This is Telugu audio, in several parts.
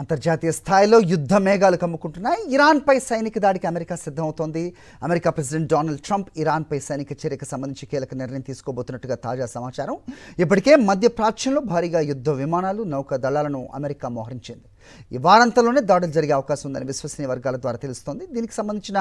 అంతర్జాతీయ స్థాయిలో యుద్ధ మేఘాలు కమ్ముకుంటున్నాయి. ఇరాన్పై సైనిక దాడికి అమెరికా సిద్ధమవుతోంది. అమెరికా ప్రెసిడెంట్ డొనాల్డ్ ట్రంప్ ఇరాన్పై సైనిక చర్యకు సంబంధించి కీలక నిర్ణయం తీసుకోబోతున్నట్టుగా తాజా సమాచారం. ఇప్పటికే మధ్య ప్రాచ్యంలో భారీగా యుద్ధ విమానాలు, నౌకా దళాలను అమెరికా మోహరించింది. ఈ వారాంతంలోనే దాడులు జరిగే అవకాశం ఉందని విశ్వసనీయ వర్గాల ద్వారా తెలుస్తోంది. దీనికి సంబంధించిన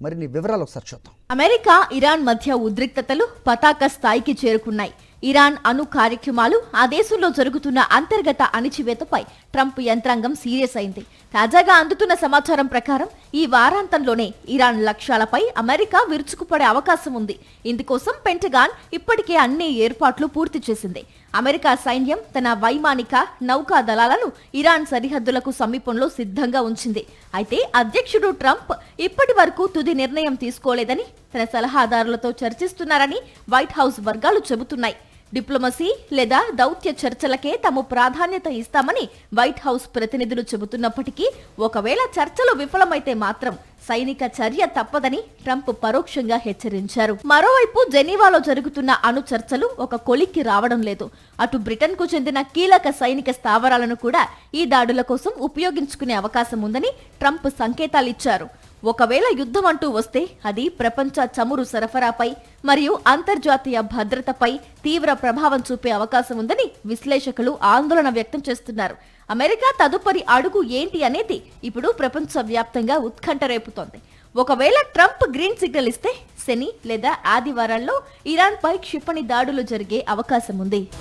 మరిన్ని వివరాలు ఒకసారి చూద్దాం. అమెరికా, ఇరాన్ మధ్య ఉద్రిక్తతలు పతాక స్థాయికి చేరుకున్నాయి. ఇరాన్ అణు కార్యక్రమాలు, ఆ దేశంలో జరుగుతున్న అంతర్గత అణిచివేతపై ట్రంప్ యంత్రాంగం సీరియస్ అయింది. తాజాగా అందుతున్న సమాచారం ప్రకారం ఈ వారాంతంలోనే ఇరాన్ లక్ష్యాలపై అమెరికా విరుచుకుపడే అవకాశం ఉంది. ఇందుకోసం పెంటగాన్ ఇప్పటికే అన్ని ఏర్పాట్లు పూర్తి చేసింది. అమెరికా సైన్యం తన వైమానిక, నౌకా దళాలను ఇరాన్ సరిహద్దులకు సమీపంలో సిద్ధంగా ఉంచింది. అయితే అధ్యక్షుడు ట్రంప్ ఇప్పటి వరకు తుది నిర్ణయం తీసుకోలేదని, తన సలహాదారులతో చర్చిస్తున్నారని వైట్ హౌస్ వర్గాలు చెబుతున్నాయి. డిప్లొమసీ లేదా దౌత్య చర్చలకే తాము ప్రాధాన్యత ఇస్తామని వైట్ హౌస్ ప్రతినిధులు చెబుతున్నప్పటికీ, ఒకవేళ చర్చలు విఫలమైతే మాత్రం సైనిక చర్య తప్పదని ట్రంప్ పరోక్షంగా హెచ్చరించారు. మరోవైపు జెనీవాలో జరుగుతున్న అణు చర్చలు ఒక కొలిక్కి రావడం లేదు. అటు బ్రిటన్ కు చెందిన కీలక సైనిక స్థావరాలను కూడా ఈ దాడుల కోసం ఉపయోగించుకునే అవకాశం ఉందని ట్రంప్ సంకేతాలిచ్చారు. ఒకవేళ యుద్ధం అంటూ వస్తే అది ప్రపంచ చమురు సరఫరాపై మరియు అంతర్జాతీయ భద్రతపై తీవ్ర ప్రభావం చూపే అవకాశం ఉందని విశ్లేషకులు ఆందోళన వ్యక్తం చేస్తున్నారు. అమెరికా తదుపరి అడుగు ఏంటి అనేది ఇప్పుడు ప్రపంచ వ్యాప్తంగా ఉత్కంఠ రేపుతోంది. ఒకవేళ ట్రంప్ గ్రీన్ సిగ్నల్ ఇస్తే శని లేదా ఆదివారాల్లో ఇరాన్ పై క్షిపణి దాడులు జరిగే అవకాశం ఉంది.